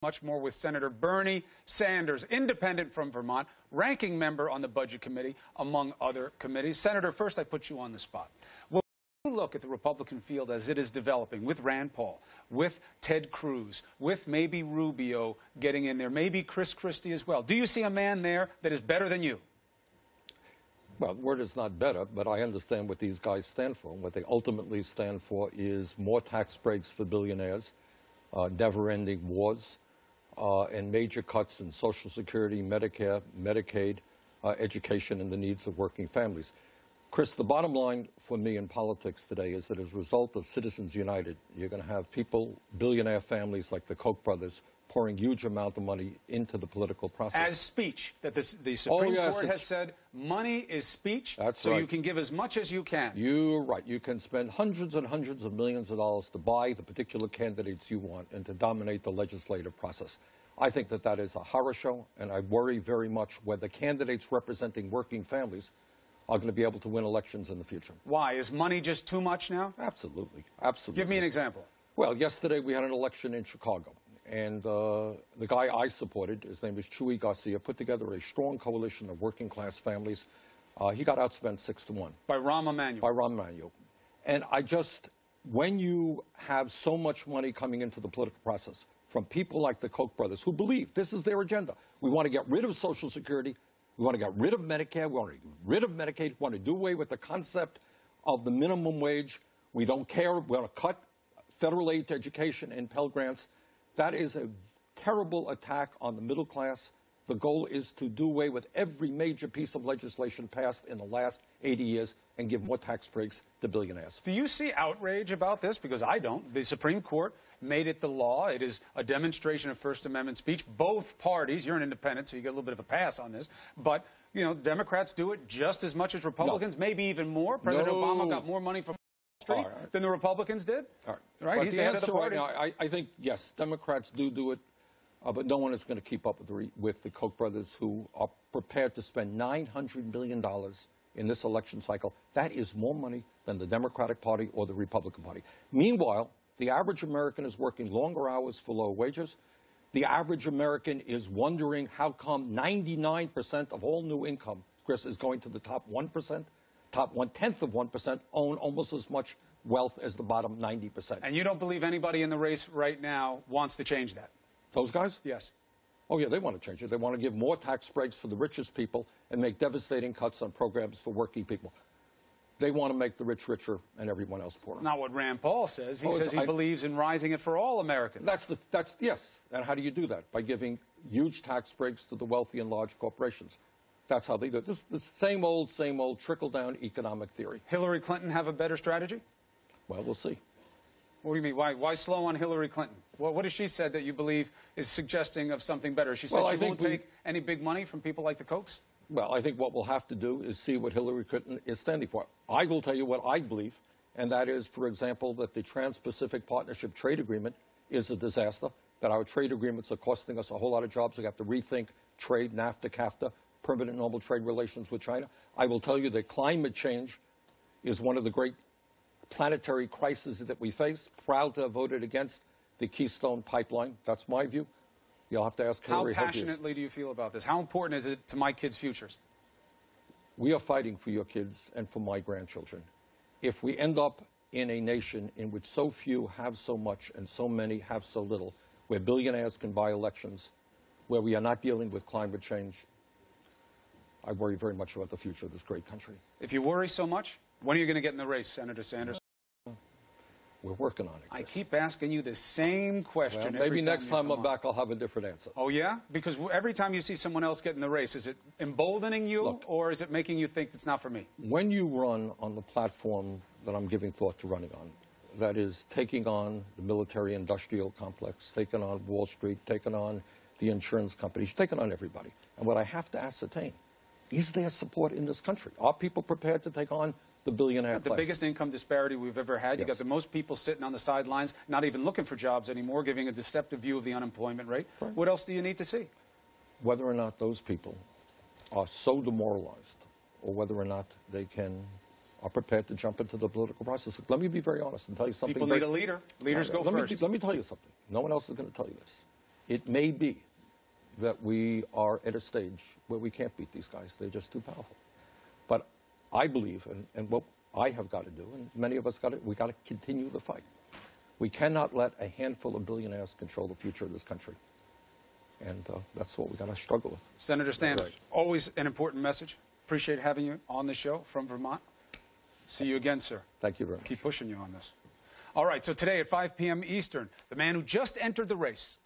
Much more with Senator Bernie Sanders, independent from Vermont, ranking member on the Budget Committee, among other committees. Senator, first I put you on the spot. When you look at the Republican field as it is developing, with Rand Paul, with Ted Cruz, with maybe Rubio getting in there, maybe Chris Christie as well, do you see a man there that is better than you? Well, the word is not better, but I understand what these guys stand for. What they ultimately stand for is more tax breaks for billionaires, never-ending wars, and major cuts in Social Security, Medicare, Medicaid, education, and the needs of working families. Chris, the bottom line for me in politics today is that as a result of Citizens United, you're going to have people, billionaire families like the Koch brothers, pouring huge amount of money into the political process. As speech, that the Supreme Court has said money is speech, so you can give as much as you can. You're right. You can spend hundreds and hundreds of millions of dollars to buy the particular candidates you want and to dominate the legislative process. I think that that is a horror show, and I worry very much whether candidates representing working families are going to be able to win elections in the future. Why? Is money just too much now? Absolutely. Absolutely. Give me an example. Well, yesterday we had an election in Chicago. And the guy I supported, his name is Chuy Garcia, put together a strong coalition of working-class families. He got outspent 6-1. By Rahm Emanuel. By Rahm Emanuel. And when you have so much money coming into the political process from people like the Koch brothers who believe this is their agenda. We want to get rid of Social Security. We want to get rid of Medicare. We want to get rid of Medicaid. We want to do away with the concept of the minimum wage. We don't care. We want to cut federal aid to education and Pell Grants. That is a terrible attack on the middle class. The goal is to do away with every major piece of legislation passed in the last 80 years and give more tax breaks to billionaires. Do you see outrage about this? Because I don't. The Supreme Court made it the law. It is a demonstration of First Amendment speech. Both parties, you're an independent, so you get a little bit of a pass on this. But, you know, Democrats do it just as much as Republicans, maybe even more. President Obama got more money from Street than the Republicans did? Right? He's the head of the party. I think, yes, Democrats do it, but no one is going to keep up with the Koch brothers, who are prepared to spend $900 million in this election cycle. That is more money than the Democratic Party or the Republican Party. Meanwhile, the average American is working longer hours for low wages. The average American is wondering how come 99% of all new income, Chris, is going to the top 1%. Top 1/10 of 1% own almost as much wealth as the bottom 90%. And you don't believe anybody in the race right now wants to change that? Those guys? Yes. Oh, yeah, they want to change it. They want to give more tax breaks for the richest people and make devastating cuts on programs for working people. They want to make the rich richer and everyone else poorer. Not what Rand Paul says. He says he believes in rising it for all Americans. Yes. And how do you do that? By giving huge tax breaks to the wealthy and large corporations. That's how they do it. This is the same old trickle-down economic theory. Hillary Clinton have a better strategy? Well, we'll see. What do you mean? Why slow on Hillary Clinton? What has she said that you believe is suggesting of something better? She said she won't take any big money from people like the Kochs? Well, I think what we'll have to do is see what Hillary Clinton is standing for. I will tell you what I believe, and that is, for example, that the Trans-Pacific Partnership Trade Agreement is a disaster, that our trade agreements are costing us a whole lot of jobs. We have to rethink trade, NAFTA, CAFTA, permanent normal trade relations with China. I will tell you that climate change is one of the great planetary crises that we face. Proud to have voted against the Keystone Pipeline. That's my view. You'll have to ask Hillary. How passionately do you feel about this? How important is it to my kids' futures? We are fighting for your kids and for my grandchildren. If we end up in a nation in which so few have so much and so many have so little, where billionaires can buy elections, where we are not dealing with climate change, I worry very much about the future of this great country. If you worry so much, when are you going to get in the race, Senator Sanders? We're working on it, Chris. I keep asking you the same question. Well, maybe next time I'm back, I'll have a different answer. Oh, yeah? Because every time you see someone else get in the race, is it emboldening you, or is it making you think it's not for me? When you run on the platform that I'm giving thought to running on, that is taking on the military-industrial complex, taking on Wall Street, taking on the insurance companies, taking on everybody. And what I have to ascertain, is there support in this country? Are people prepared to take on the billionaire class? The biggest income disparity we've ever had. Yes. You got the most people sitting on the sidelines, not even looking for jobs anymore, giving a deceptive view of the unemployment rate. Right. What else do you need to see? Whether or not those people are so demoralized, or whether or not they are prepared to jump into the political process. Let me be very honest and tell you something. People need a leader. Leaders go first. Let me tell you something. No one else is going to tell you this. it may be that we are at a stage where we can't beat these guys. They're just too powerful. But I believe, and what I have got to do, and many of us we got to continue the fight. We cannot let a handful of billionaires control the future of this country. And that's what we got to struggle with. Senator Sanders, always an important message. Appreciate having you on the show from Vermont. See you again, sir. Thank you very much. Keep pushing you on this. All right, so today at 5 p.m. Eastern, the man who just entered the race